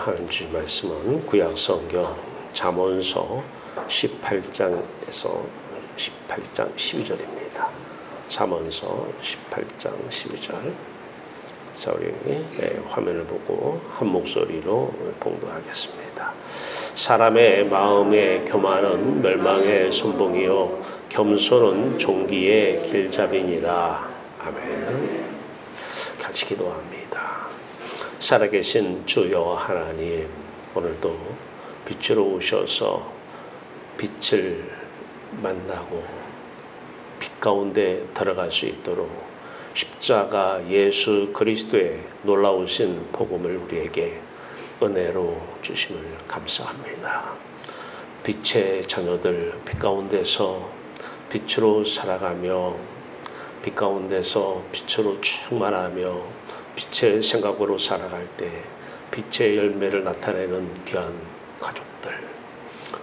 하는 주의 말씀은 구약 성경 잠언서 18장에서 18장 12절입니다. 잠언서 18장 12절. 자, 우리 화면을 보고 한 목소리로 봉독하겠습니다. 사람의 마음의 교만은 멸망의 선봉이요 겸손은 존귀의 길잡이니라. 아멘. 같이 기도합니다. 살아계신 주 여호와 하나님, 오늘도 빛으로 오셔서 빛을 만나고 빛 가운데 들어갈 수 있도록 십자가 예수 그리스도의 놀라우신 복음을 우리에게 은혜로 주심을 감사합니다. 빛의 자녀들 빛 가운데서 빛으로 살아가며 빛 가운데서 빛으로 충만하며 빛의 생각으로 살아갈 때 빛의 열매를 나타내는 귀한 가족들,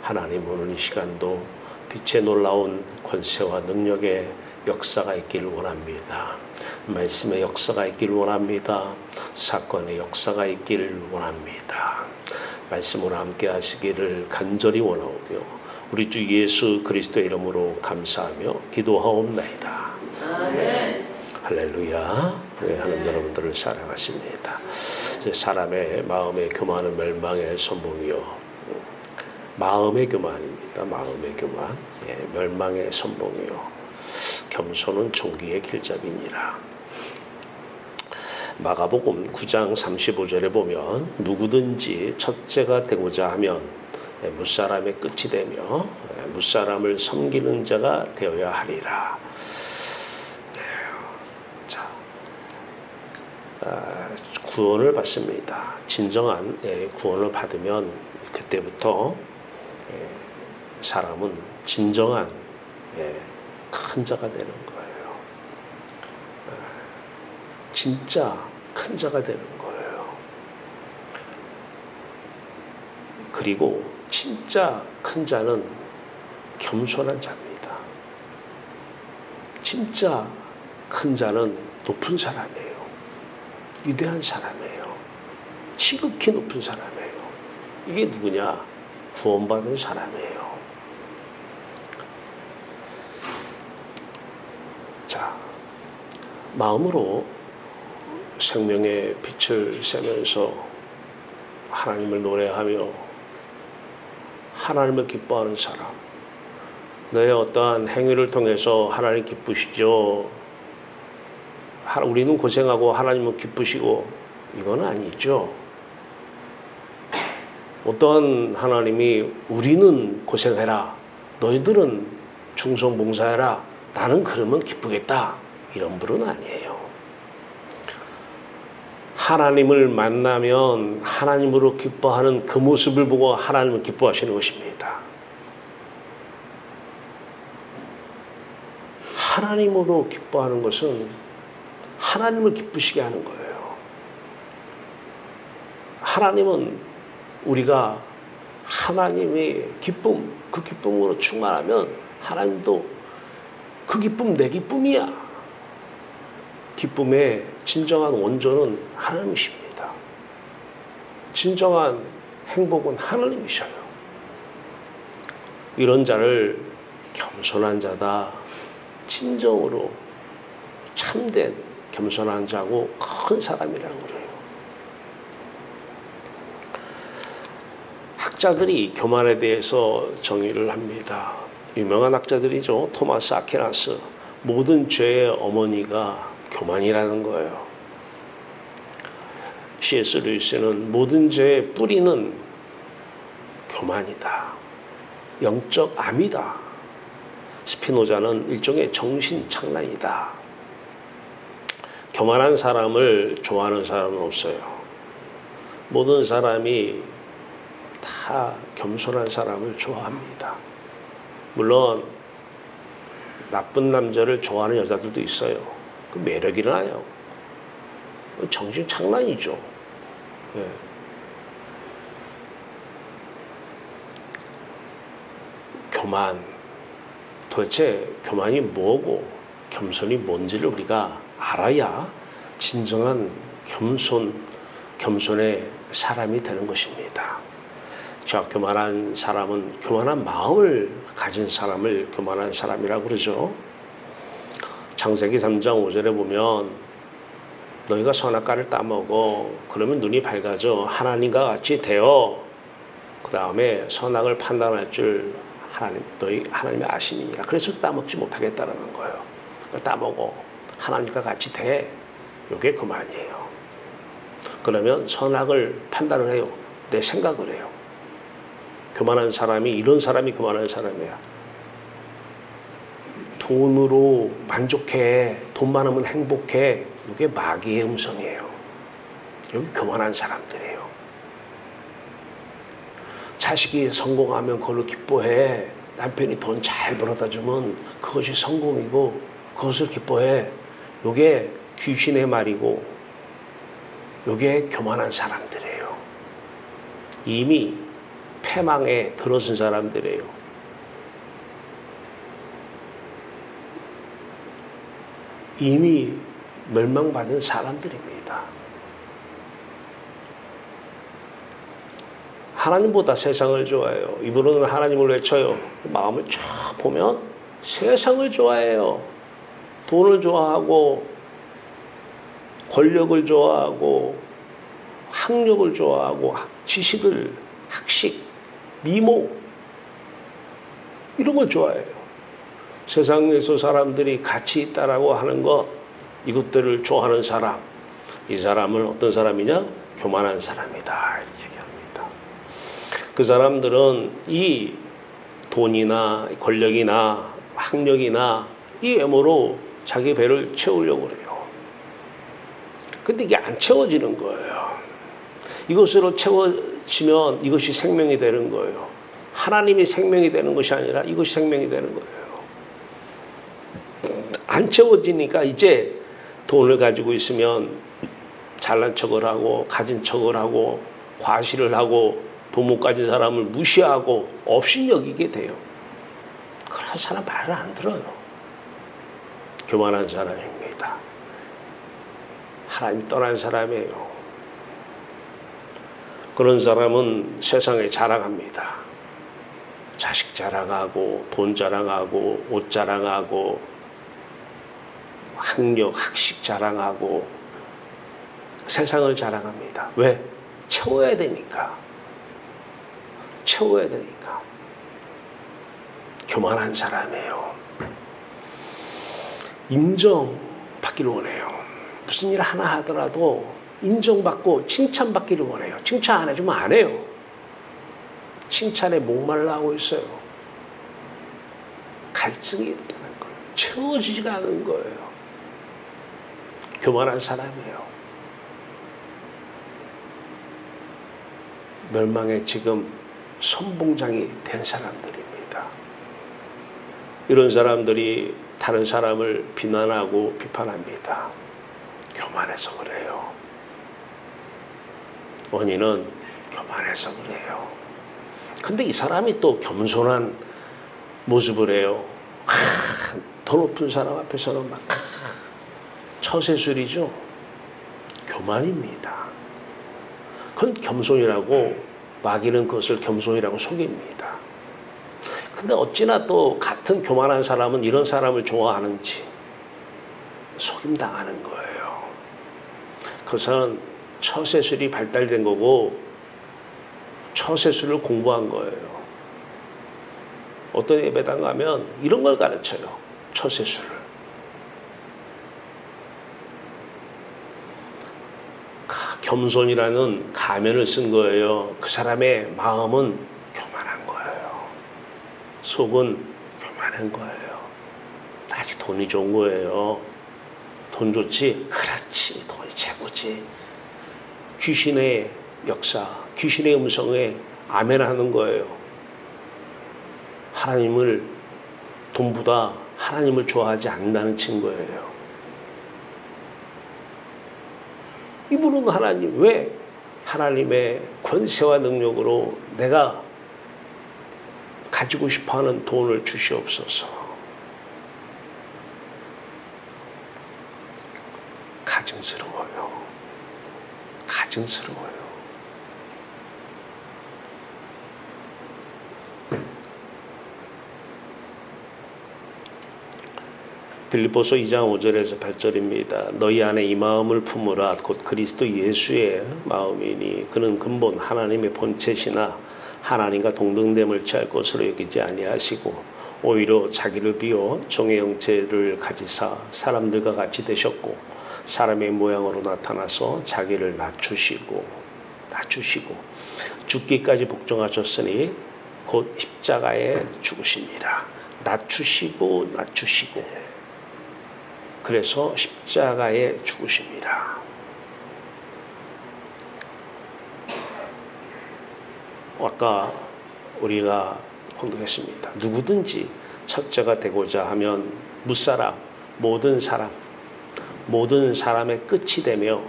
하나님 오늘 이 시간도 빛의 놀라운 권세와 능력의 역사가 있기를 원합니다. 말씀의 역사가 있기를 원합니다. 사건의 역사가 있기를 원합니다. 말씀으로 함께 하시기를 간절히 원하오며 우리 주 예수 그리스도의 이름으로 감사하며 기도하옵나이다. 아멘. 할렐루야. 네, 하나님 여러분들을 사랑하십니다. 사람의 마음의 교만은 멸망의 선봉이요. 마음의 교만입니다. 마음의 교만. 예, 멸망의 선봉이요. 겸손은 존귀의 길잡이니라. 마가복음 9장 35절에 보면 누구든지 첫째가 되고자 하면 무사람의 끝이 되며 무사람을 섬기는 자가 되어야 하리라. 자, 구원을 받습니다. 진정한 구원을 받으면 그때부터 사람은 진정한 큰 자가 되는 거예요. 진짜 큰 자가 되는 거예요. 그리고 진짜 큰 자는 겸손한 자입니다. 진짜 큰 자는 높은 사람이에요. 위대한 사람이에요. 지극히 높은 사람이에요. 이게 누구냐? 구원받은 사람이에요. 자, 마음으로 생명의 빛을 쐬면서 하나님을 노래하며 하나님을 기뻐하는 사람, 너의 어떠한 행위를 통해서 하나님 기쁘시죠? 우리는 고생하고 하나님은 기쁘시고 이건 아니죠. 어떠한 하나님이 우리는 고생해라, 너희들은 충성봉사해라, 나는 그러면 기쁘겠다, 이런 분은 아니에요. 하나님을 만나면 하나님으로 기뻐하는 그 모습을 보고 하나님을 기뻐하시는 것입니다. 하나님으로 기뻐하는 것은 하나님을 기쁘시게 하는 거예요. 하나님은 우리가 하나님의 기쁨, 그 기쁨으로 충만하면 하나님도 그 기쁨 내 기쁨이야. 기쁨의 진정한 원조는 하나님이십니다. 진정한 행복은 하나님이셔요. 이런 자를 겸손한 자다, 진정으로 참된 겸손한 자고 큰 사람이라고 그래요. 학자들이 교만에 대해서 정의를 합니다. 유명한 학자들이죠. 토마스 아퀴나스. 모든 죄의 어머니가 교만이라는 거예요. C.S. 루이스는 모든 죄의 뿌리는 교만이다. 영적 암이다. 스피노자는 일종의 정신착란이다. 교만한 사람을 좋아하는 사람은 없어요. 모든 사람이 다 겸손한 사람을 좋아합니다. 물론 나쁜 남자를 좋아하는 여자들도 있어요. 그 매력이 나요. 정신착란이죠. 예. 교만, 도대체 교만이 뭐고 겸손이 뭔지를 우리가 알아야 진정한 겸손의 사람이 되는 것입니다. 저 교만한 사람은 교만한 마음을 가진 사람을 교만한 사람이라고 그러죠. 창세기 3장 5절에 보면 너희가 선악과를 따먹어 그러면 눈이 밝아져 하나님과 같이 되어 그 다음에 선악을 판단할 줄 너희 하나님의 아심이니라. 그래서 따먹지 못하겠다는 거예요. 따먹어 하나님과 같이 돼. 이게 교만이에요. 그러면 선악을 판단을 해요. 내 생각을 해요. 교만한 사람이 이런 사람이 교만한 사람이야. 돈으로 만족해. 돈 많으면 행복해. 이게 마귀의 음성이에요. 여기 교만한 사람들이에요. 자식이 성공하면 그걸로 기뻐해. 남편이 돈 잘 벌어다 주면 그것이 성공이고 그것을 기뻐해. 이게 귀신의 말이고 이게 교만한 사람들이에요. 이미 패망에 들어선 사람들이에요. 이미 멸망받은 사람들입니다. 하나님보다 세상을 좋아해요. 입으로는 하나님을 외쳐요. 마음을 쫙 보면 세상을 좋아해요. 돈을 좋아하고 권력을 좋아하고 학력을 좋아하고 지식을 학식, 미모 이런 걸 좋아해요. 세상에서 사람들이 가치 있다라고 하는 것 이것들을 좋아하는 사람 이 사람은 어떤 사람이냐? 교만한 사람이다 이렇게 얘기합니다. 그 사람들은 이 돈이나 권력이나 학력이나 이 외모로 자기 배를 채우려고 그래요. 근데 이게 안 채워지는 거예요. 이것으로 채워지면 이것이 생명이 되는 거예요. 하나님이 생명이 되는 것이 아니라 이것이 생명이 되는 거예요. 안 채워지니까 이제 돈을 가지고 있으면 잘난 척을 하고 가진 척을 하고 과시를 하고 돈 못 가진 사람을 무시하고 업신여기게 돼요. 그런 사람 말을 안 들어요. 교만한 사람입니다. 하나님 떠난 사람이에요. 그런 사람은 세상에 자랑합니다. 자식 자랑하고 돈 자랑하고 옷 자랑하고 학력, 학식 자랑하고 세상을 자랑합니다. 왜? 채워야 되니까. 채워야 되니까. 교만한 사람이에요. 인정받기를 원해요. 무슨 일 하나 하더라도 인정받고 칭찬받기를 원해요. 칭찬 안 해주면 안 해요. 칭찬에 목말라 하고 있어요. 갈증이 있다는 거예요. 채워지지가 않은 거예요. 교만한 사람이에요. 멸망에 지금 선봉장이 된 사람들입니다. 이런 사람들이 다른 사람을 비난하고 비판합니다. 교만해서 그래요. 원인은 교만해서 그래요. 근데 이 사람이 또 겸손한 모습을 해요. 더 높은 사람 앞에서는 막 처세술이죠. 교만입니다. 그건 겸손이라고 마귀는 그것을 겸손이라고 속입니다. 근데 어찌나 또 같은 교만한 사람은 이런 사람을 좋아하는지 속임당하는 거예요. 그것은 처세술이 발달된 거고 처세술을 공부한 거예요. 어떤 예배당 가면 이런 걸 가르쳐요. 처세술을. 겸손이라는 가면을 쓴 거예요. 그 사람의 마음은 교만한 거예요. 속은 교만한 거예요. 아직 돈이 좋은 거예요. 돈 좋지? 그렇지. 돈이 최고지. 귀신의 역사, 귀신의 음성에 아멘하는 거예요. 하나님을 돈보다 하나님을 좋아하지 않는다는 증거예요. 이분은 하나님, 왜 하나님의 권세와 능력으로 내가 가지고 싶어하는 돈을 주시옵소서. 가증스러워요. 가증스러워요. 빌립보서 2장 5절에서 8절입니다. 너희 안에 이 마음을 품으라. 곧 그리스도 예수의 마음이니 그는 근본 하나님의 본체시나 하나님과 동등됨을 취할 것으로 여기지 아니하시고 오히려 자기를 비워 종의 형체를 가지사 사람들과 같이 되셨고 사람의 모양으로 나타나서 자기를 낮추시고 죽기까지 복종하셨으니 곧 십자가에 죽으시니라. 낮추시고 그래서 십자가에 죽으십니다. 아까 우리가 공독했습니다. 누구든지 첫째가 되고자 하면 무사람, 모든 사람의 끝이 되며,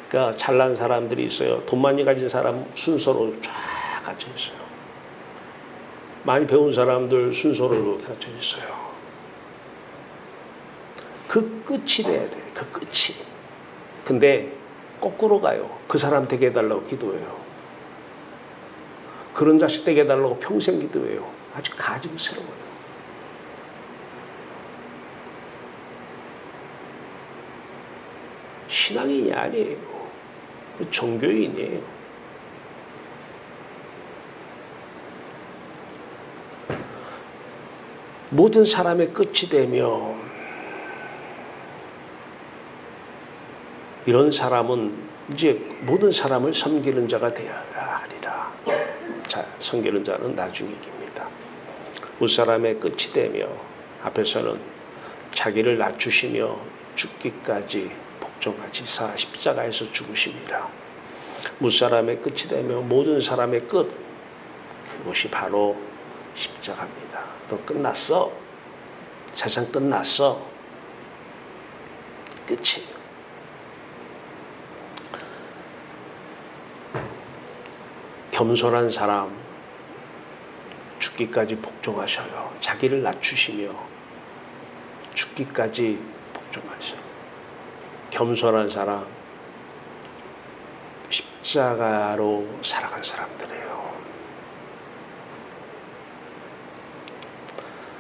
그러니까 잘난 사람들이 있어요. 돈 많이 가진 사람 순서로 쫙 갇혀 있어요. 많이 배운 사람들 순서로 이렇게 갇혀 있어요. 그 끝이 돼야 돼. 그 끝이. 근데 거꾸로 가요. 그 사람 되게 해달라고 기도해요. 그런 자식 되게 해달라고 평생 기도해요. 아주 가증스러워요. 신앙인이 아니에요. 종교인이에요. 모든 사람의 끝이 되며 이런 사람은 이제 모든 사람을 섬기는 자가 되어야 하리라. 자, 섬기는 자는 나중에 이깁니다. 무사람의 끝이 되며 앞에서는 자기를 낮추시며 죽기까지 복종하시사 십자가에서 죽으십니다. 무사람의 끝이 되며 모든 사람의 끝, 그것이 바로 십자가입니다. 너 끝났어. 세상 끝났어. 끝이에요. 겸손한 사람 죽기까지 복종하셔요. 자기를 낮추시며 죽기까지 복종하셔요. 겸손한 사람 십자가로 살아간 사람들이에요.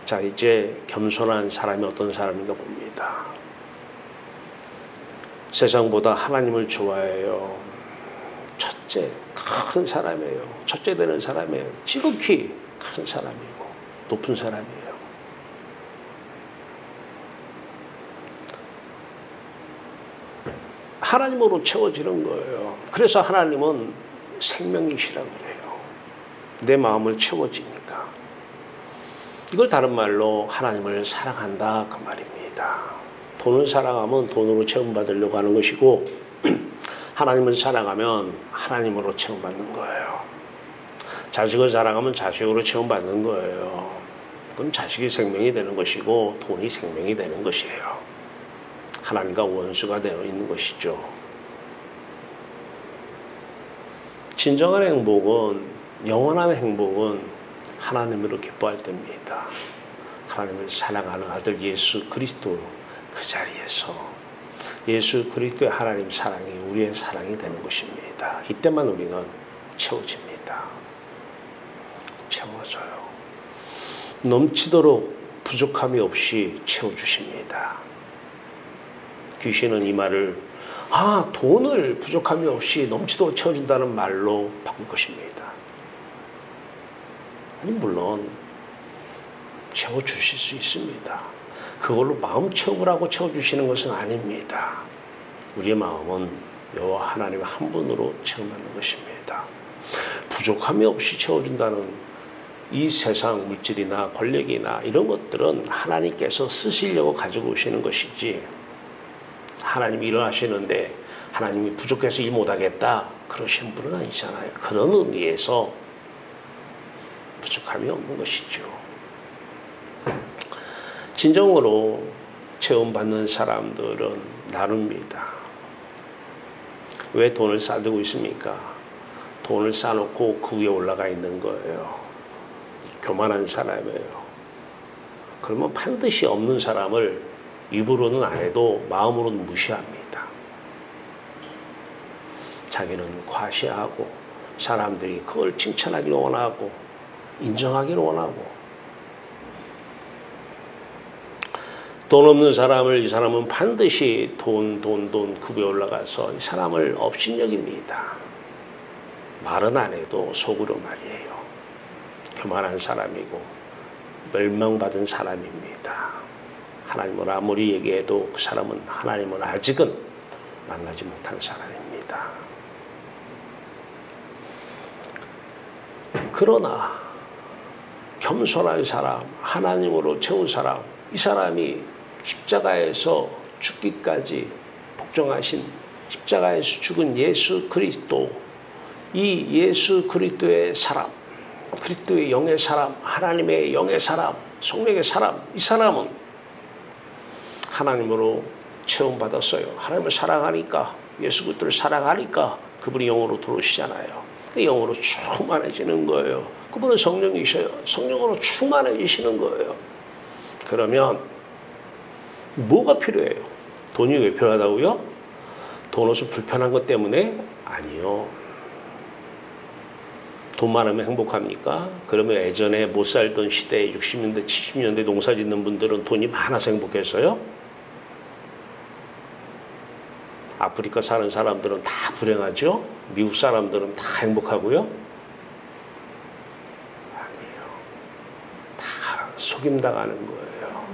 자, 이제 겸손한 사람이 어떤 사람인가 봅니다. 세상보다 하나님을 좋아해요. 첫째, 큰 사람이에요. 첫째 되는 사람이에요. 지극히 큰 사람이고 높은 사람이에요. 하나님으로 채워지는 거예요. 그래서 하나님은 생명이시라고 그래요. 내 마음을 채워지니까. 이걸 다른 말로 하나님을 사랑한다 그 말입니다. 돈을 사랑하면 돈으로 체험받으려고 하는 것이고 하나님을 사랑하면 하나님으로 체험받는 거예요. 자식을 사랑하면 자식으로 체험받는 거예요. 그럼 자식이 생명이 되는 것이고 돈이 생명이 되는 것이에요. 하나님과 원수가 되어 있는 것이죠. 진정한 행복은, 영원한 행복은 하나님으로 기뻐할 때입니다. 하나님을 사랑하는 아들 예수 그리스도 그 자리에서 예수 그리스도의 하나님 사랑이 우리의 사랑이 되는 것입니다. 이때만 우리는 채워집니다. 채워져요. 넘치도록 부족함이 없이 채워주십니다. 귀신은 이 말을 돈을 부족함이 없이 넘치도록 채워준다는 말로 바꿀 것입니다. 아니, 물론 채워주실 수 있습니다. 그걸로 마음 체험을 하고 채워주시는 것은 아닙니다. 우리의 마음은 여호와 하나님 한 분으로 체험하는 것입니다. 부족함이 없이 채워준다는 이 세상 물질이나 권력이나 이런 것들은 하나님께서 쓰시려고 가지고 오시는 것이지, 하나님이 일어나시는데 하나님이 부족해서 일 못하겠다 그러시는 분은 아니잖아요. 그런 의미에서 부족함이 없는 것이죠. 진정으로 체험받는 사람들은 나눕니다. 왜 돈을 쌓아두고 있습니까? 돈을 쌓아놓고 그 위에 올라가 있는 거예요. 교만한 사람이에요. 그러면 반드시 없는 사람을 입으로는 안 해도 마음으로는 무시합니다. 자기는 과시하고 사람들이 그걸 칭찬하기를 원하고 인정하기를 원하고 돈 없는 사람을 이 사람은 반드시 돈 급에 올라가서 이 사람을 업신여깁니다. 말은 안 해도 속으로 말이에요. 교만한 사람이고 멸망받은 사람입니다. 하나님을 아무리 얘기해도 그 사람은 하나님을 아직은 만나지 못한 사람입니다. 그러나 겸손한 사람, 하나님으로 채운 사람, 이 사람이 십자가에서 죽기까지 복종하신 십자가에서 죽은 예수 그리스도, 이 예수 그리스도의 사람, 그리스도의 영의 사람, 하나님의 영의 사람, 성령의 사람, 이 사람은 하나님으로 체험받았어요. 하나님을 사랑하니까, 예수 그리스도를 사랑하니까 그분이 영으로 들어오시잖아요. 영으로 충만해지는 거예요. 그분은 성령이셔요. 성령으로 충만해지시는 거예요. 그러면 뭐가 필요해요? 돈이 왜 필요하다고요? 돈 없이 불편한 것 때문에? 아니요. 돈 많으면 행복합니까? 그러면 예전에 못 살던 시대에 60년대, 70년대 농사 짓는 분들은 돈이 많아서 행복했어요? 아프리카 사는 사람들은 다 불행하죠? 미국 사람들은 다 행복하고요? 아니에요. 다 속임당하는 거예요.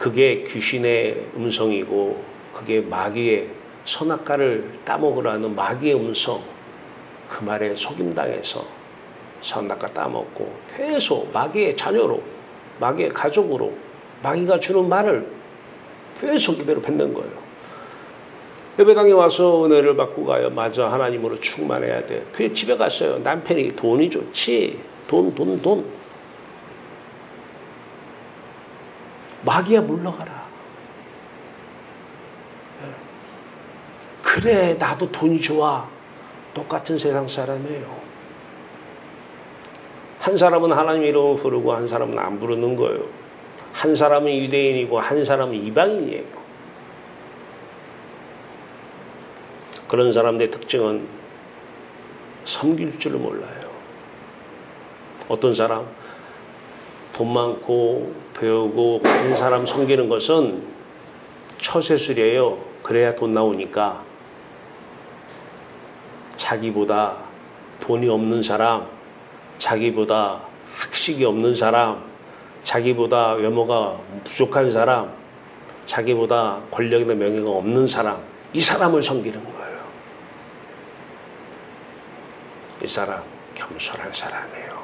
그게 귀신의 음성이고 그게 마귀의 선악과를 따먹으라는 마귀의 음성, 그 말에 속임당해서 선악과 따먹고 계속 마귀의 자녀로, 마귀의 가족으로 마귀가 주는 말을 계속 입에로 뱉는 거예요. 예배당에 와서 은혜를 받고 가요. 맞아, 하나님으로 충만해야 돼. 그래 집에 갔어요. 남편이 돈이 좋지. 돈. 마귀야 물러가라. 그래 나도 돈이 좋아. 똑같은 세상 사람이에요. 한 사람은 하나님 이름을 부르고 한 사람은 안 부르는 거예요. 한 사람은 유대인이고 한 사람은 이방인이에요. 그런 사람들의 특징은 섬길 줄을 몰라요. 어떤 사람 돈 많고 배우고 큰 사람 섬기는 것은 처세술이에요. 그래야 돈 나오니까. 자기보다 돈이 없는 사람, 자기보다 학식이 없는 사람, 자기보다 외모가 부족한 사람, 자기보다 권력이나 명예가 없는 사람, 이 사람을 섬기는 거예요. 이 사람 겸손한 사람이에요.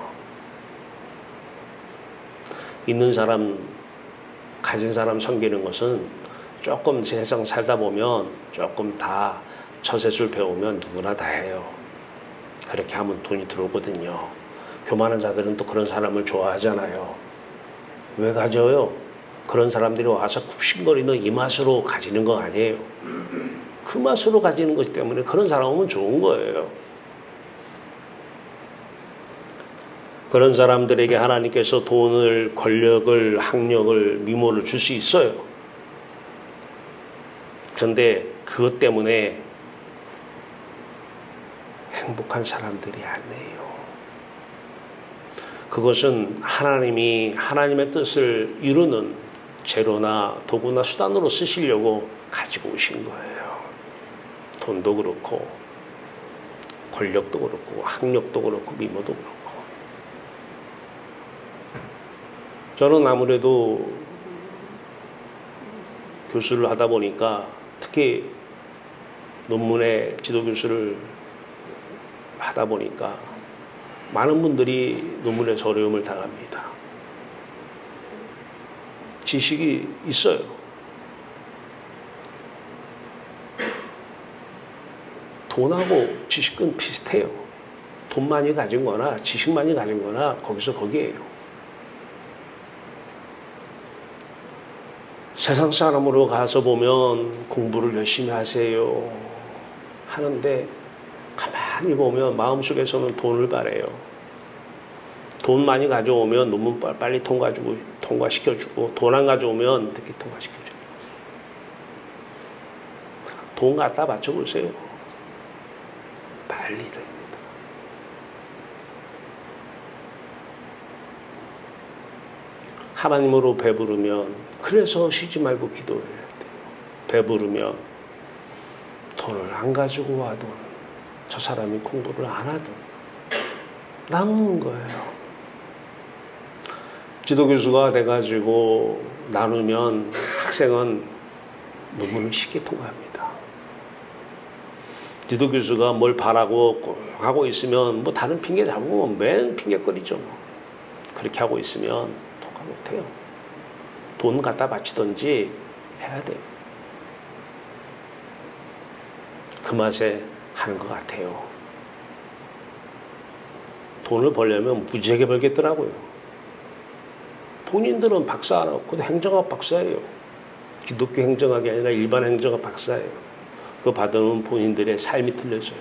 있는 사람, 가진 사람 섬기는 것은 조금 세상 살다 보면 조금 다 처세술 배우면 누구나 다 해요. 그렇게 하면 돈이 들어오거든요. 교만한 자들은 또 그런 사람을 좋아하잖아요. 왜 가져요? 그런 사람들이 와서 굽신거리는 이 맛으로 가지는 거 아니에요. 그 맛으로 가지는 것이기 때문에 그런 사람 오면 좋은 거예요. 그런 사람들에게 하나님께서 돈을, 권력을, 학력을, 미모를 줄 수 있어요. 그런데 그것 때문에 행복한 사람들이 아니에요. 그것은 하나님이 하나님의 뜻을 이루는 재료나 도구나 수단으로 쓰시려고 가지고 오신 거예요. 돈도 그렇고 권력도 그렇고 학력도 그렇고 미모도 그렇고. 저는 아무래도 교수를 하다 보니까 특히 논문의 지도 교수를 하다 보니까 많은 분들이 논문에서 어려움을 당합니다. 지식이 있어요. 돈하고 지식은 비슷해요. 돈 많이 가진 거나 지식 많이 가진 거나 거기서 거기에요. 세상 사람으로 가서 보면 공부를 열심히 하세요 하는데 가만히 보면 마음속에서는 돈을 바래요. 돈 많이 가져오면 논문 빨리 통과시켜주고 돈 안 가져오면 늦게 통과시켜줘요. 돈 갖다 바쳐보세요. 빨리 됩니다. 하나님으로 배부르면, 그래서 쉬지 말고 기도해야 돼요. 배부르면 돈을 안 가지고 와도 저 사람이 공부를 안 하든 나누는 거예요. 지도교수가 돼가지고 나누면 학생은 논문을 쉽게 통과합니다. 지도교수가 뭘 바라고 하고 있으면 뭐 다른 핑계 잡고 맨 핑계거리죠. 그렇게 하고 있으면 통과 못해요. 돈 갖다 바치든지 해야 돼요. 그 맛에 하는 것 같아요. 돈을 벌려면 무지하게 벌겠더라고요. 본인들은 박사 안 하고 행정학 박사예요. 기독교 행정학이 아니라 일반 행정학 박사예요. 그거 받으면 본인들의 삶이 틀려져요.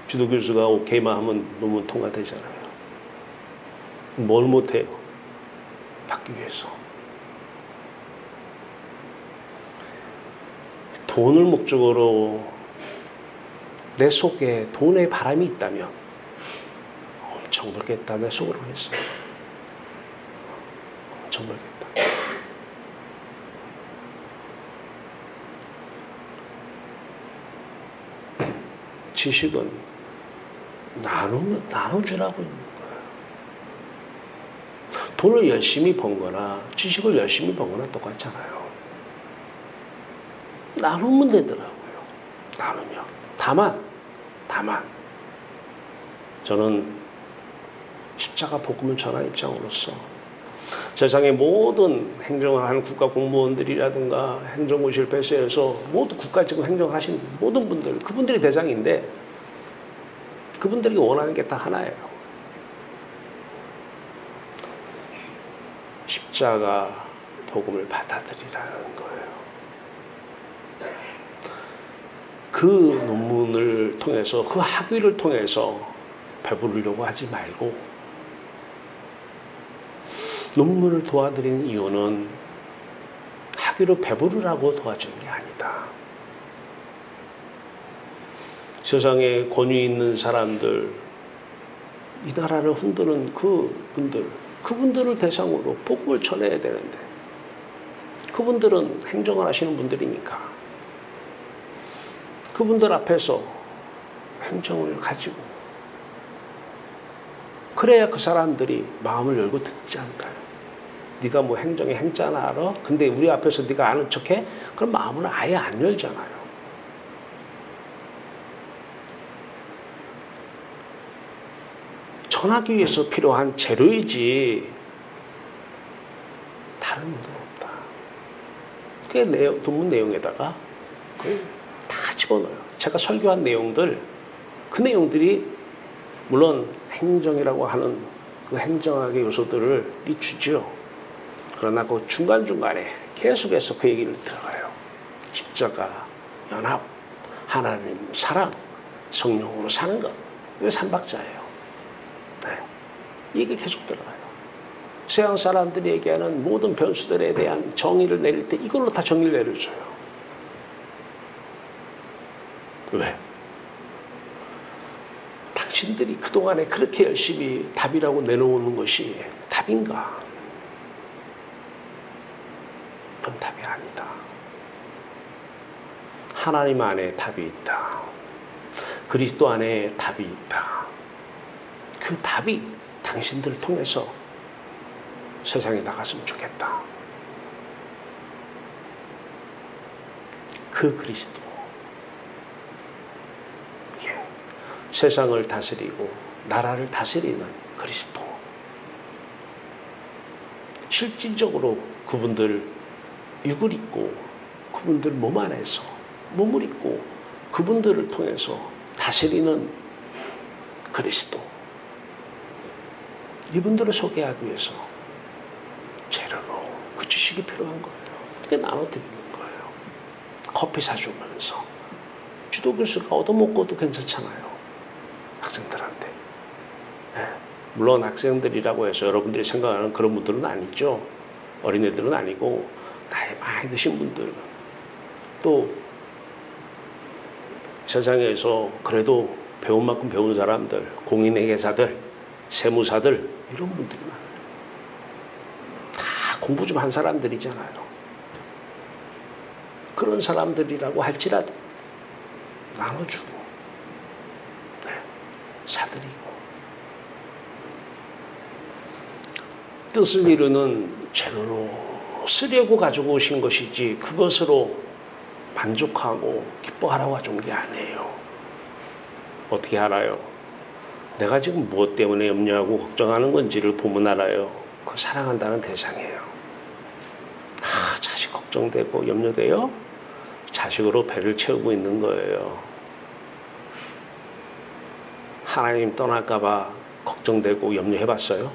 지도교수가 오케이만 하면 논문 통과되잖아요. 뭘 못해요? 받기 위해서. 돈을 목적으로 내 속에 돈의 바람이 있다면 엄청 벌겠다 내 속으로 했어요. 엄청 벌겠다. 지식은 나눠주라고 있는 거예요. 돈을 열심히 번 거나 지식을 열심히 번 거나 똑같잖아요. 나누면 되더라고요. 나누면. 다만 저는 십자가 복음을 전하는 입장으로서 세상의 모든 행정을 하는 국가 공무원들이라든가 행정고시를 패스해서 모두 국가적인 행정을 하신 모든 분들, 그분들이 대상인데 그분들이 원하는 게 다 하나예요. 십자가 복음을 받아들이라는 거예요. 그 논문을 통해서, 그 학위를 통해서 배부르려고 하지 말고, 논문을 도와드리는 이유는 학위로 배부르라고 도와주는 게 아니다. 세상에 권위 있는 사람들, 이 나라를 흔드는 그분들을 대상으로 복음을 전해야 되는데, 그분들은 행정을 하시는 분들이니까 그분들 앞에서 행정을 가지고 그래야 그 사람들이 마음을 열고 듣지 않을까요? 네가 뭐 행정의 행자나 알아? 근데 우리 앞에서 네가 아는 척해? 그럼 마음을 아예 안 열잖아요. 전하기 위해서 필요한 재료이지 다른 의도는 없다. 그 논문 내용에다가 다 집어넣어요. 제가 설교한 내용들, 그 내용들이 물론 행정이라고 하는 그 행정학의 요소들을 주죠. 그러나 그 중간중간에 계속해서 그 얘기를 들어가요. 십자가, 연합, 하나님 사랑, 성령으로 사는 것. 이게 삼박자예요. 네. 이게 계속 들어가요. 서양 사람들이 얘기하는 모든 변수들에 대한 정의를 내릴 때 이걸로 다 정의를 내려줘요. 왜? 당신들이 그동안에 그렇게 열심히 답이라고 내놓는 것이 답인가? 그건 답이 아니다. 하나님 안에 답이 있다. 그리스도 안에 답이 있다. 그 답이 당신들을 통해서 세상에 나갔으면 좋겠다. 그 그리스도. 세상을 다스리고 나라를 다스리는 그리스도. 실질적으로 그분들 육을 입고 그분들 몸 안에서 몸을 입고 그분들을 통해서 다스리는 그리스도. 이분들을 소개하기 위해서 재료로 그 지식이 필요한 거예요. 그게 나눠드리는 거예요. 커피 사주면서. 지도교수가 얻어먹고도 괜찮잖아요. 학생들한테. 네. 물론 학생들이라고 해서 여러분들이 생각하는 그런 분들은 아니죠. 어린애들은 아니고 나이 많이 드신 분들, 또 세상에서 그래도 배운 만큼 배운 사람들, 공인회계사들, 세무사들 이런 분들이 많아요. 다 공부 좀 한 사람들이잖아요. 그런 사람들이라고 할지라도 나눠주고 사드리고 뜻을 이루는 재료로 쓰려고 가지고 오신 것이지 그것으로 만족하고 기뻐하라고 가져온 게 아니에요. 어떻게 알아요? 내가 지금 무엇 때문에 염려하고 걱정하는 건지를 보면 알아요. 그 사랑한다는 대상이에요. 자식 걱정되고 염려돼요? 자식으로 배를 채우고 있는 거예요. 하나님 떠날까 봐 걱정되고 염려해봤어요?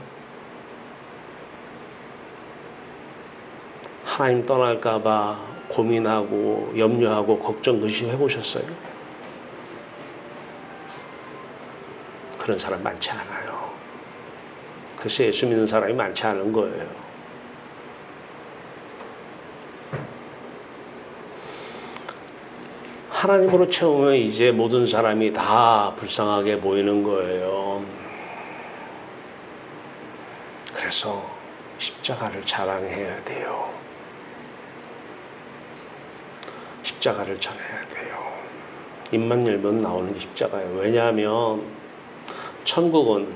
하나님 떠날까 봐 고민하고 염려하고 걱정 근심해보셨어요? 그런 사람 많지 않아요. 그래서 예수 믿는 사람이 많지 않은 거예요. 하나님으로 채우면 이제 모든 사람이 다 불쌍하게 보이는 거예요. 그래서 십자가를 자랑해야 돼요. 십자가를 전해야 돼요. 입만 열면 나오는 게 십자가예요. 왜냐하면 천국은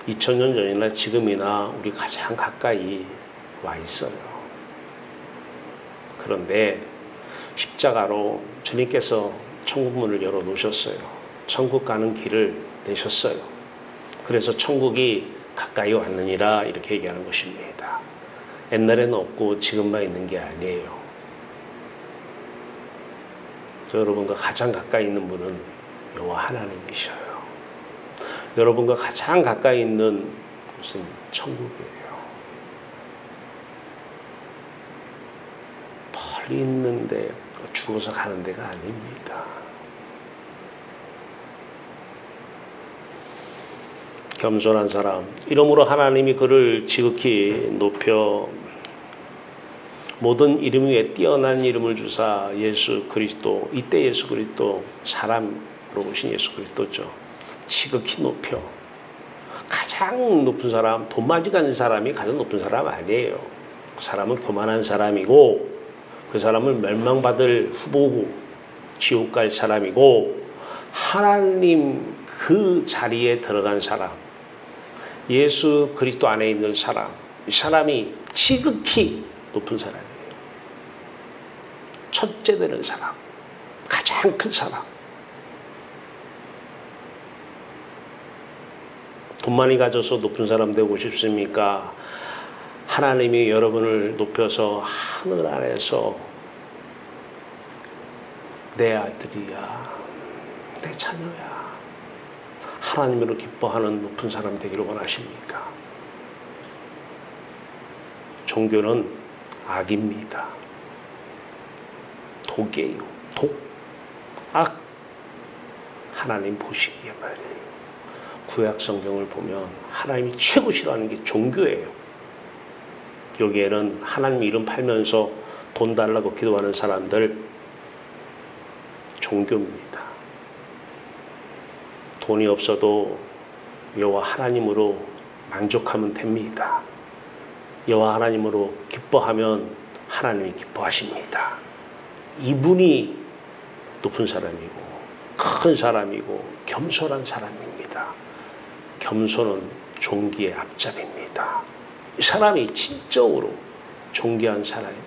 2000년 전이나 지금이나 우리 가장 가까이 와 있어요. 그런데 십자가로 주님께서 천국 문을 열어놓으셨어요. 천국 가는 길을 내셨어요. 그래서 천국이 가까이 왔느니라 이렇게 얘기하는 것입니다. 옛날에는 없고 지금만 있는 게 아니에요. 여러분과 가장 가까이 있는 분은 여호와 하나님이셔요. 여러분과 가장 가까이 있는 곳은 천국이에요. 멀리 있는데 죽어서 가는 데가 아닙니다. 겸손한 사람, 이러므로 하나님이 그를 지극히 높여 모든 이름 위에 뛰어난 이름을 주사 예수 그리스도, 이때 예수 그리스도 사람으로 오신 예수 그리스도죠. 지극히 높여. 가장 높은 사람, 돈 많이 가진 사람이 가장 높은 사람 아니에요. 그 사람은 교만한 사람이고 그 사람은 멸망받을 후보고 지옥 갈 사람이고 하나님 그 자리에 들어간 사람, 예수 그리스도 안에 있는 사람, 이 사람이 지극히 높은 사람이에요. 첫째 되는 사람, 가장 큰 사람. 돈 많이 가져서 높은 사람 되고 싶습니까? 하나님이 여러분을 높여서 하늘 안에서 내 아들이야, 내 자녀야, 하나님으로 기뻐하는 높은 사람 되기를 원하십니까? 종교는 악입니다. 독이에요. 독, 악. 하나님 보시기에 말이에요. 구약 성경을 보면 하나님이 최고 싫어하는 게 종교예요. 여기에는 하나님 이름 팔면서 돈 달라고 기도하는 사람들 종교입니다. 돈이 없어도 여호와 하나님으로 만족하면 됩니다. 여호와 하나님으로 기뻐하면 하나님이 기뻐하십니다. 이분이 높은 사람이고 큰 사람이고 겸손한 사람입니다. 겸손은 존귀의 앞잡입니다. 이 사람이 진정으로 존귀한 사람입니다.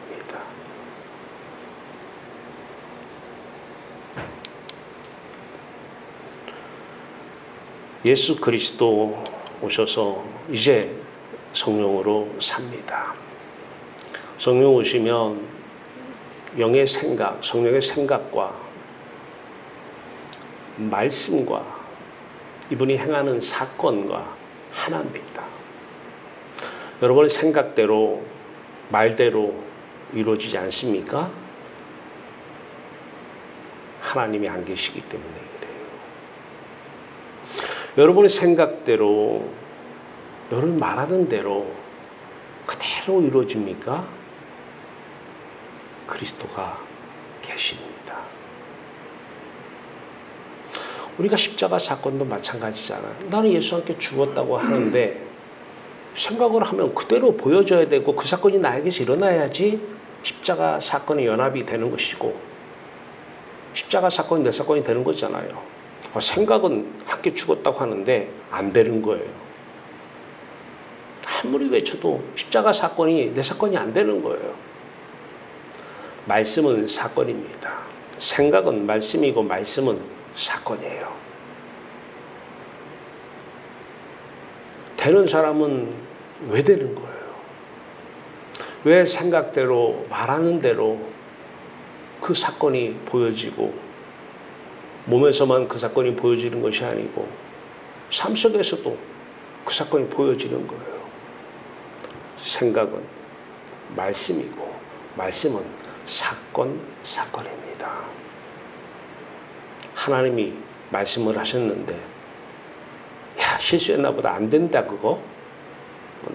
예수 그리스도 오셔서 이제 성령으로 삽니다. 성령 오시면 영의 생각, 성령의 생각과 말씀과 이분이 행하는 사건과 하나입니다. 여러분의 생각대로 말대로 이루어지지 않습니까? 하나님이 안 계시기 때문에 그래요. 여러분의 생각대로 여러분 말하는 대로 그대로 이루어집니까? 그리스도가 계십니다. 우리가 십자가 사건도 마찬가지잖아요. 나는 예수와 함께 죽었다고 하는데 생각을 하면 그대로 보여줘야 되고 그 사건이 나에게서 일어나야지 십자가 사건의 연합이 되는 것이고 십자가 사건이 내 사건이 되는 거잖아요. 생각은 함께 죽었다고 하는데 안 되는 거예요. 아무리 외쳐도 십자가 사건이 내 사건이 안 되는 거예요. 말씀은 사건입니다. 생각은 말씀이고 말씀은 사건이에요. 되는 사람은 왜 되는 거예요? 왜 생각대로 말하는 대로 그 사건이 보여지고 몸에서만 그 사건이 보여지는 것이 아니고 삶 속에서도 그 사건이 보여지는 거예요. 생각은 말씀이고 말씀은 사건입니다. 하나님이 말씀을 하셨는데 야 실수했나 보다 안 된다 그거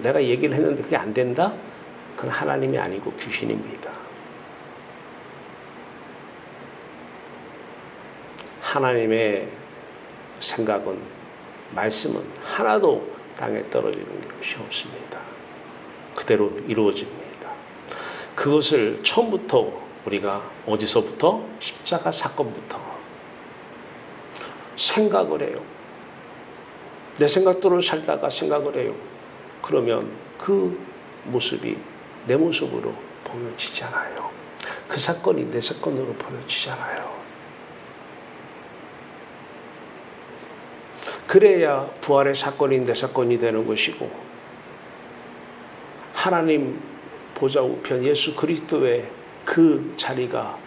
내가 얘기를 했는데 그게 안 된다? 그건 하나님이 아니고 귀신입니다. 하나님의 생각은 말씀은 하나도 땅에 떨어지는 것이 없습니다. 그대로 이루어집니다. 그것을 처음부터 우리가 어디서부터? 십자가 사건부터 생각을 해요. 내 생각대로 살다가 생각을 해요. 그러면 그 모습이 내 모습으로 보여지잖아요. 그 사건이 내 사건으로 보여지잖아요. 그래야 부활의 사건이 내 사건이 되는 것이고 하나님 보좌 우편 예수 그리스도의 그 자리가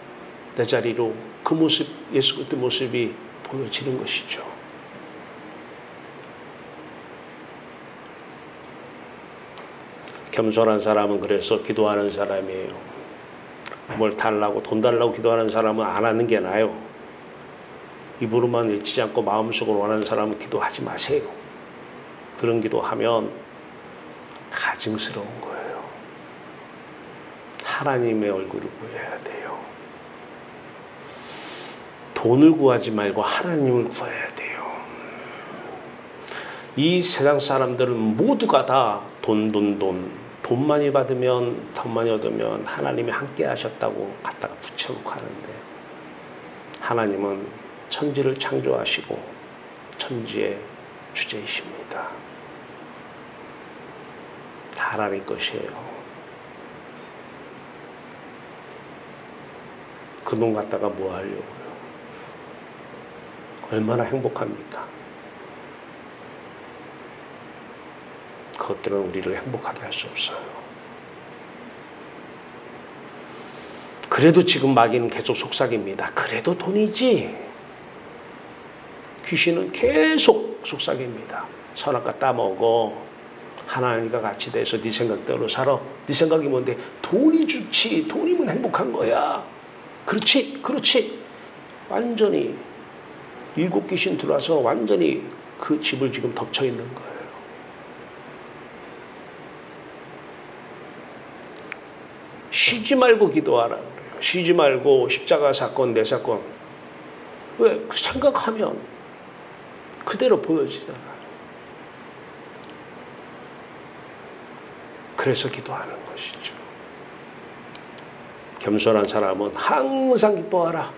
내 자리로 그 모습 예수 그리스도의 모습이 보여지는 것이죠. 겸손한 사람은 그래서 기도하는 사람이에요. 뭘 달라고 돈 달라고 기도하는 사람은 안 하는 게 나아요. 입으로만 외치지 않고 마음속으로 원하는 사람은 기도하지 마세요. 그런 기도하면 가증스러운 거예요. 하나님의 얼굴을 보여야 돼요. 돈을 구하지 말고 하나님을 구해야 돼요. 이 세상 사람들은 모두가 다 돈 많이 받으면 돈 많이 얻으면 하나님이 함께 하셨다고 갖다가 붙여놓고 하는데 하나님은 천지를 창조하시고 천지의 주제이십니다. 다 하나님 것이에요. 그 돈 갖다가 뭐 하려고요? 얼마나 행복합니까? 그것들은 우리를 행복하게 할 수 없어요. 그래도 지금 마귀는 계속 속삭입니다. 그래도 돈이지. 귀신은 계속 속삭입니다. 선악과 따먹어. 하나님과 같이 돼서 네 생각대로 살아. 네 생각이 뭔데? 돈이 좋지. 돈이면 행복한 거야. 그렇지. 완전히 7 귀신 들어와서 완전히 그 집을 지금 덮쳐 있는 거예요. 쉬지 말고 기도하라 그래요. 쉬지 말고 십자가 사건, 내 사건. 왜? 그 생각하면 그대로 보여지잖아요. 그래서 기도하는 것이죠. 겸손한 사람은 항상 기뻐하라.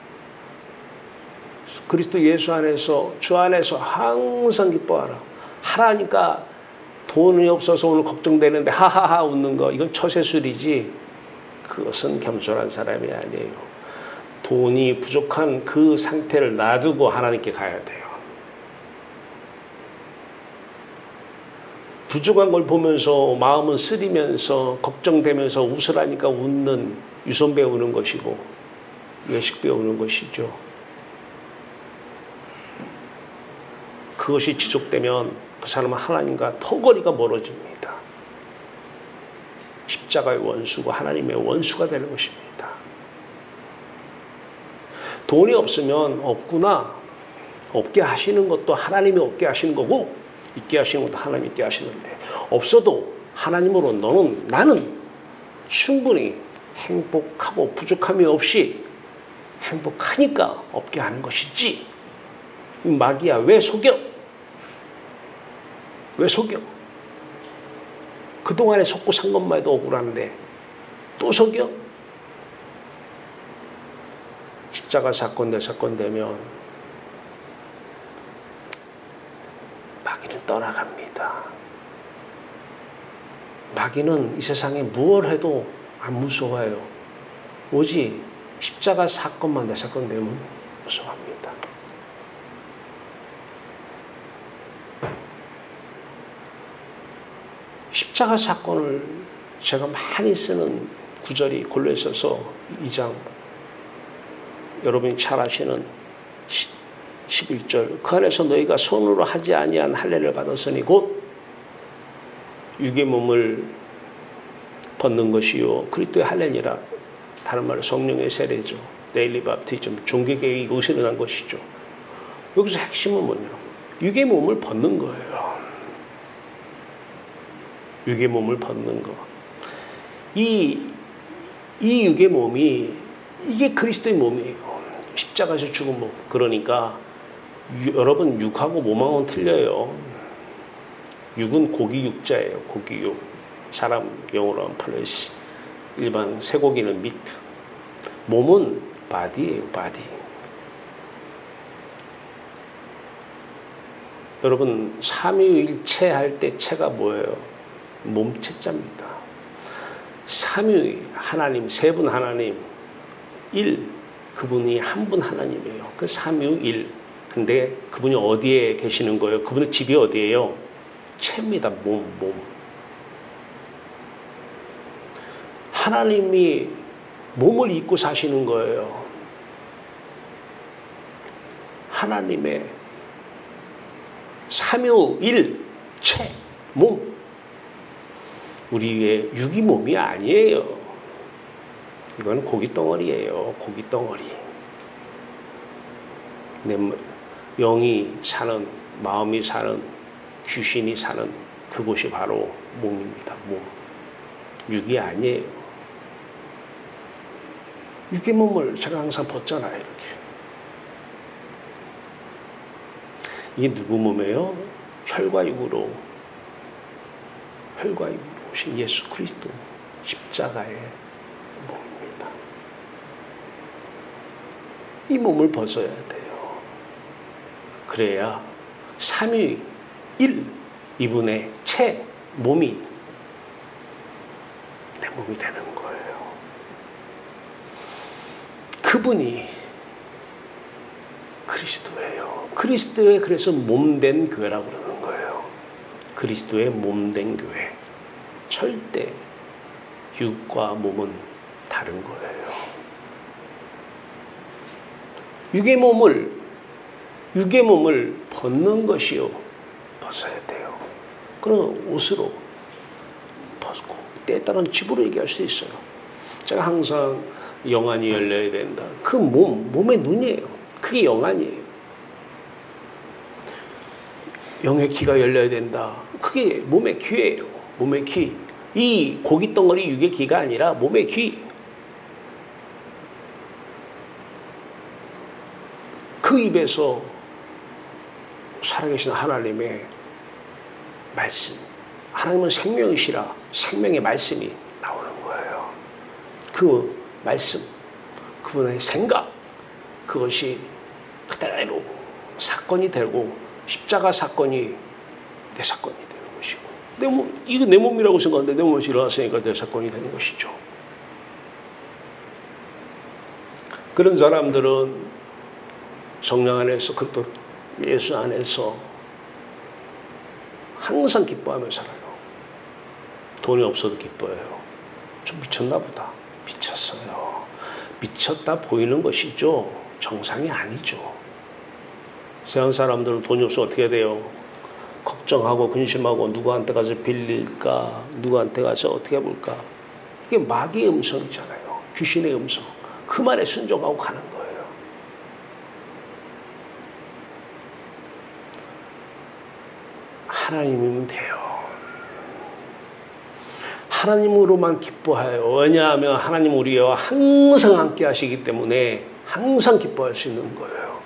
그리스도 예수 안에서 주 안에서 항상 기뻐하라. 하라니까 돈이 없어서 오늘 걱정되는데 하하하 웃는 거 이건 처세술이지 그것은 겸손한 사람이 아니에요. 돈이 부족한 그 상태를 놔두고 하나님께 가야 돼요. 부족한 걸 보면서 마음은 쓰리면서 걱정되면서 웃으라니까 웃는 유선 배우는 것이고 외식 배우는 것이죠. 그것이 지속되면 그 사람은 하나님과 더 거리가 멀어집니다. 십자가의 원수고 하나님의 원수가 되는 것입니다. 돈이 없으면 없구나. 없게 하시는 것도 하나님이 없게 하시는 거고 있게 하시는 것도 하나님이 있게 하시는데 없어도 하나님으로 나는 충분히 행복하고 부족함이 없이 행복하니까 없게 하는 것이지. 마귀야, 왜 속여? 왜 속여? 그동안에 속고 산 것만 해도 억울한데 또 속여? 십자가 사건 내 사건 되면 마귀는 떠나갑니다. 마귀는 이 세상에 무엇을 해도 안 무서워해요. 오직 십자가 사건만 내 사건 되면 무서워합니다. 십자가 사건을 제가 많이 쓰는 구절이 골로새서 2장, 여러분이 잘 아시는 11절, 그 안에서 너희가 손으로 하지 아니한 할례를 받았으니 곧 육의 몸을 벗는 것이요 그리스도의 할례니라. 다른 말로 성령의 세례죠. 데일리 밥티즘, 종교개혁이 이것으로 난 것이죠. 여기서 핵심은 뭐냐? 육의 몸을 벗는 거예요. 육의 몸을 벗는 거. 이 육의 몸이 이게 그리스도의 몸이에요. 십자가에서 죽은 몸. 그러니까 여러분 육하고 몸하고는 틀려요. 육은 고기 육자예요. 고기 육. 사람 영어로 하면 플래시. 일반 쇠고기는 미트. 몸은 바디예요. 바디. 여러분 삼위일체 할 때 체가 뭐예요? 몸체자입니다. 삼위 하나님, 세 분 하나님, 일, 그분이 한 분 하나님이에요. 그 삼위일. 근데 그분이 어디에 계시는 거예요? 그분의 집이 어디예요? 체입니다. 몸. 하나님이 몸을 입고 사시는 거예요. 하나님의 삼위일, 체, 몸. 우리의 육이 몸이 아니에요. 이건 고기 덩어리예요. 고기 덩어리. 내 영이 사는, 마음이 사는, 귀신이 사는 그곳이 바로 몸입니다. 몸. 육이 아니에요. 육의 몸을 제가 항상 벗잖아요. 이렇게. 이게 누구 몸이에요? 혈과 육으로 오신 예수 그리스도 십자가의 몸입니다. 이 몸을 벗어야 돼요. 그래야 삼위일 이분의 체, 몸이 내 몸이 되는 거예요. 그분이 그리스도예요. 그리스도의 그래서 몸된 교회라고 그러는 거예요. 그리스도의 몸된 교회. 절대 육과 몸은 다른 거예요. 육의 몸을 벗는 것이요. 벗어야 돼요. 그럼 옷으로 벗고 때에 따른 집으로 얘기할 수 있어요. 제가 항상 영안이 열려야 된다. 그 몸의 눈이에요. 그게 영안이에요. 영의 귀가 열려야 된다. 그게 몸의 귀예요. 몸의 귀. 이 고기 덩어리 육의 귀가 아니라 몸의 귀. 그 입에서 살아계신 하나님의 말씀. 하나님은 생명이시라 생명의 말씀이 나오는 거예요. 그 말씀, 그분의 생각, 그것이 그대로 사건이 되고 십자가 사건이 내 사건이 되는 것이고 내 몸, 이거 내 몸이라고 생각하는데 내 몸에서 일어났으니까 내 사건이 되는 것이죠. 그런 사람들은 성령 안에서 그것도 예수 안에서 항상 기뻐하며 살아요. 돈이 없어도 기뻐해요. 좀 미쳤나 보다. 미쳤어요. 미쳤다 보이는 것이죠. 정상이 아니죠. 세상 사람들은 돈이 없으면 어떻게 돼요? 걱정하고 근심하고 누구한테 가서 빌릴까? 누구한테 가서 어떻게 해볼까? 이게 마귀의 음성이잖아요. 귀신의 음성. 그 말에 순종하고 가는 거예요. 하나님이면 돼요. 하나님으로만 기뻐해요. 왜냐하면 하나님 우리와 항상 함께 하시기 때문에 항상 기뻐할 수 있는 거예요.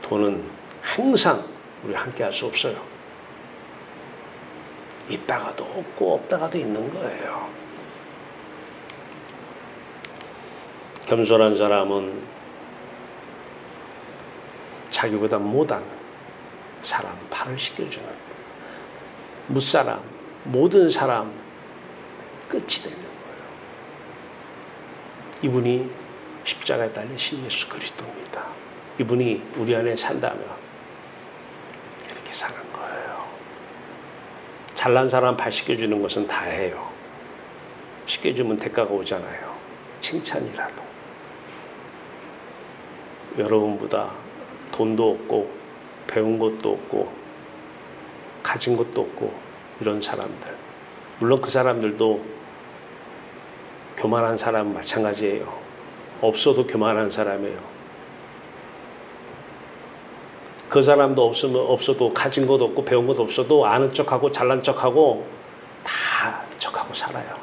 돈은 항상 우리 함께 할 수 없어요. 있다가도 없고 없다가도 있는 거예요. 겸손한 사람은 자기보다 못한 사람 발을 씻겨주는, 무사람, 모든 사람 끝이 되는 거예요. 이분이 십자가에 달리신 예수 그리스도입니다. 이분이 우리 안에 산다면 이렇게 사는 거예요. 잘난 사람 발 씻겨주는 것은 다해요. 씻겨주면 대가가 오잖아요. 칭찬이라도. 여러분보다 돈도 없고 배운 것도 없고 가진 것도 없고 이런 사람들, 물론 그 사람들도 교만한 사람은 마찬가지예요. 없어도 교만한 사람이에요. 그 사람도 없어도 가진 것도 없고 배운 것도 없어도 아는 척하고 잘난 척하고 다 척하고 살아요.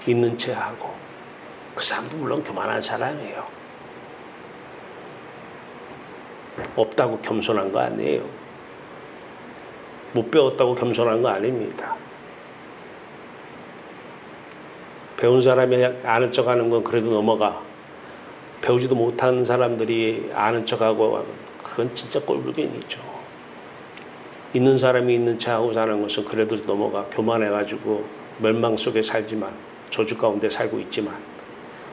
있는 채 하고. 그 사람도 물론 교만한 사람이에요. 없다고 겸손한 거 아니에요. 못 배웠다고 겸손한 거 아닙니다. 배운 사람이 아는 척하는 건 그래도 넘어가. 배우지도 못한 사람들이 아는 척하고 그건 진짜 꼴불견이죠. 있는 사람이 있는 척하고 사는 것은 그래도 넘어가. 교만해가지고 멸망 속에 살지만, 저주 가운데 살고 있지만,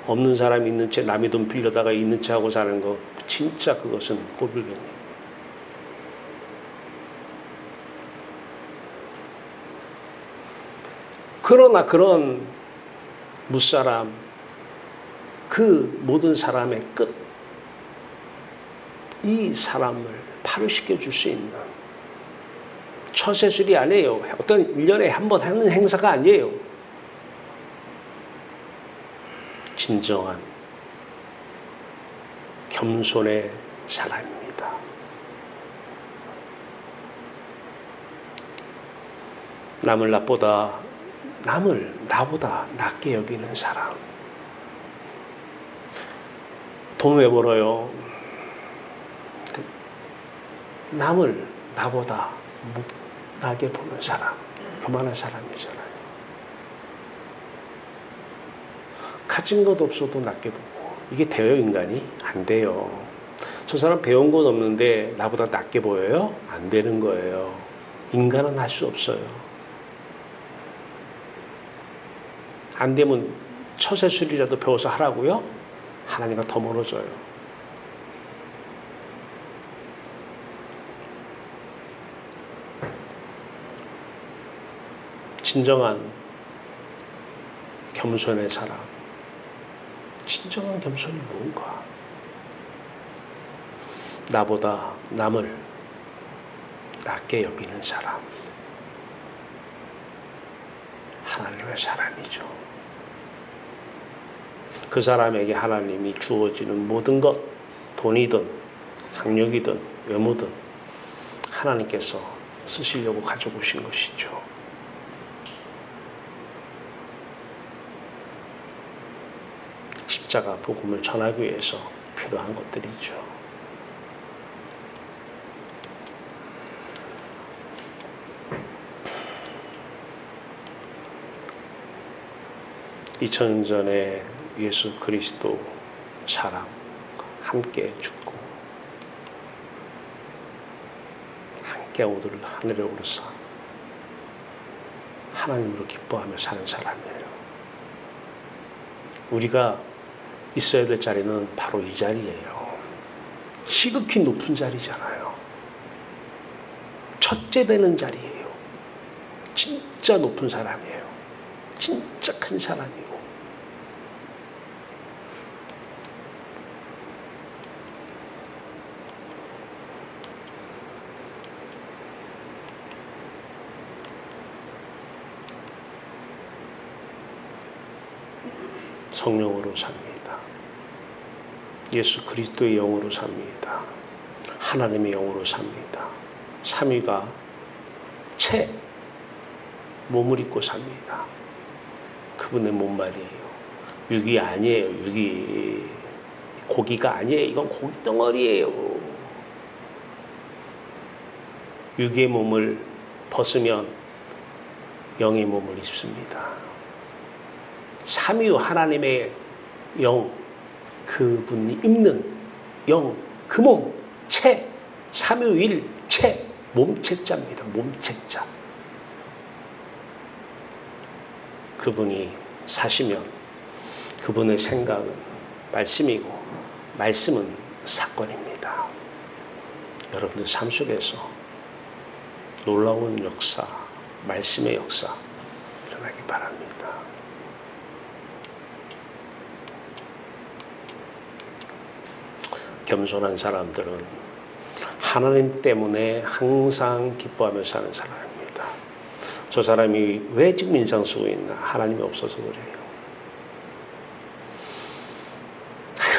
없는 사람이 있는 채 남의 돈 빌려다가 있는 척하고 사는 거 진짜 그것은 꼴불견이에요. 그러나 그런 무사람, 그 모든 사람의 끝, 이 사람을 발을 씻겨줄 수 있는 처세술이 아니에요. 어떤 1년에 한 번 하는 행사가 아니에요. 진정한 겸손의 사람입니다. 남을 나보다 낮게 여기는 사람. 돈 왜 벌어요? 남을 나보다 못나게 보는 사람, 교만한 사람이잖아요. 가진 것 없어도 낮게 보고. 이게 돼요, 인간이? 안 돼요. 저 사람 배운 건 없는데 나보다 낮게 보여요? 안 되는 거예요. 인간은 할 수 없어요. 안 되면 처세술이라도 배워서 하라고요? 하나님과 더 멀어져요. 진정한 겸손의 사람. 진정한 겸손이 뭔가? 나보다 남을 낮게 여기는 사람. 하나님의 사람이죠. 그 사람에게 하나님이 주어지는 모든 것, 돈이든 학력이든 외모든 하나님께서 쓰시려고 가져오신 것이죠. 십자가 복음을 전하기 위해서 필요한 것들이죠. (2000년) 전에 예수 그리스도 사랑 함께 죽고 함께 하늘에 오르사 하나님으로 기뻐하며 사는 사람이에요. 우리가 있어야 될 자리는 바로 이 자리예요. 지극히 높은 자리잖아요. 첫째 되는 자리예요. 진짜 높은 사람이에요. 진짜 큰 사람이고. 성령으로 삽니다. 예수 그리스도의 영으로 삽니다. 하나님의 영으로 삽니다. 삼위가 채 몸을 입고 삽니다. 그분의 몸말이에요. 육이 아니에요. 육이 고기가 아니에요. 이건 고기 덩어리예요. 육의 몸을 벗으면 영의 몸을 입습니다. 삼위유 하나님의 영, 그분이 입는 영, 그 몸, 체, 삼위일, 체, 몸체자입니다. 몸체자. 그분이 사시면 그분의 생각은 말씀이고 말씀은 사건입니다. 여러분들 삶 속에서 놀라운 역사, 말씀의 역사 일어나기 바랍니다. 겸손한 사람들은 하나님 때문에 항상 기뻐하며 사는 사람입니다. 저 사람이 왜 지금 인상 쓰고 있나? 하나님이 없어서 그래요.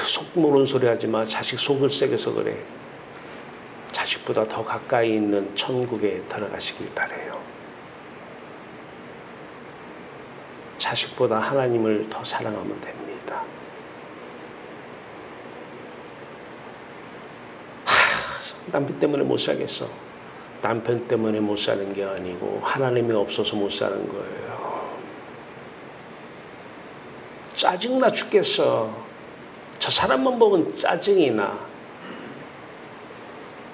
속 모르는 소리 하지 마. 자식 속을 새겨서 그래. 자식보다 더 가까이 있는 천국에 들어가시길 바래요. 자식보다 하나님을 더 사랑하면 됩니다. 남편 때문에 못 살겠어. 남편 때문에 못 사는 게 아니고 하나님이 없어서 못 사는 거예요. 짜증나 죽겠어. 저 사람만 보면 짜증이 나.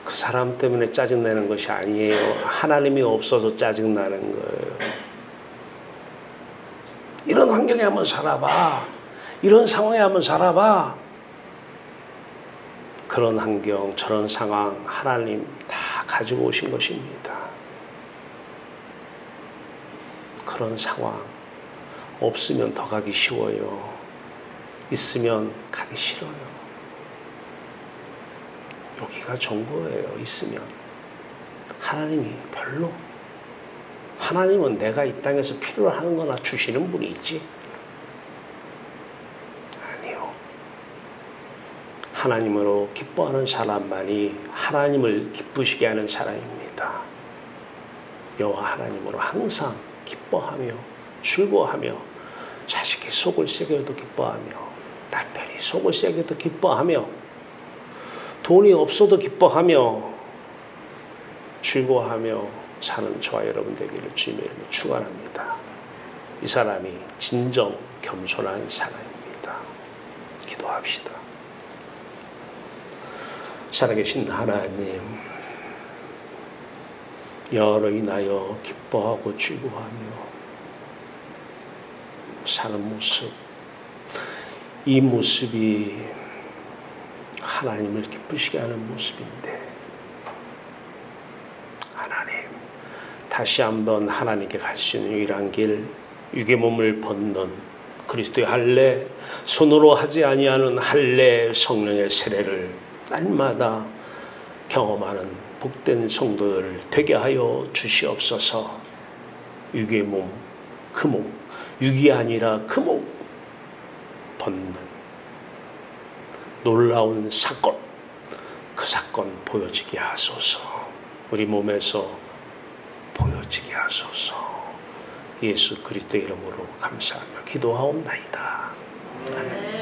그 사람 때문에 짜증나는 것이 아니에요. 하나님이 없어서 짜증나는 거예요. 이런 환경에 한번 살아봐. 이런 상황에 한번 살아봐. 그런 환경, 저런 상황 하나님 다 가지고 오신 것입니다. 그런 상황 없으면 더 가기 쉬워요. 있으면 가기 싫어요. 여기가 좋은 거예요. 있으면. 하나님이 별로. 하나님은 내가 이 땅에서 필요로 하는 거나 주시는 분이지. 아니요. 하나님으로 기뻐하는 사람만이 하나님을 기쁘시게 하는 사람입니다. 여호와 하나님으로 항상 기뻐하며 즐거워하며 자식이 속을 새겨도 기뻐하며 남편이 속을 새겨도 기뻐하며 돈이 없어도 기뻐하며 즐거워하며 사는 저와 여러분 되기를 주님의 이름으로 축원합니다. 이 사람이 진정 겸손한 사람입니다. 기도합시다. 살아계신 하나님, 여러 인하여 기뻐하고 즐거워하며 사는 모습, 이 모습이 하나님을 기쁘시게 하는 모습인데 하나님, 다시 한번 하나님께 갈 수 있는 유일한 길, 육의 몸을 벗는 그리스도의 할례, 손으로 하지 아니하는 할례 성령의 세례를 날마다 경험하는 복된 성도들을 되게 하여 주시옵소서. 육의 몸, 그 몸, 육이 아니라 그 몸 벗는 놀라운 사건, 그 사건 보여지게 하소서. 우리 몸에서 보여지게 하소서. 예수 그리스도 이름으로 감사하며 기도하옵나이다. 아멘.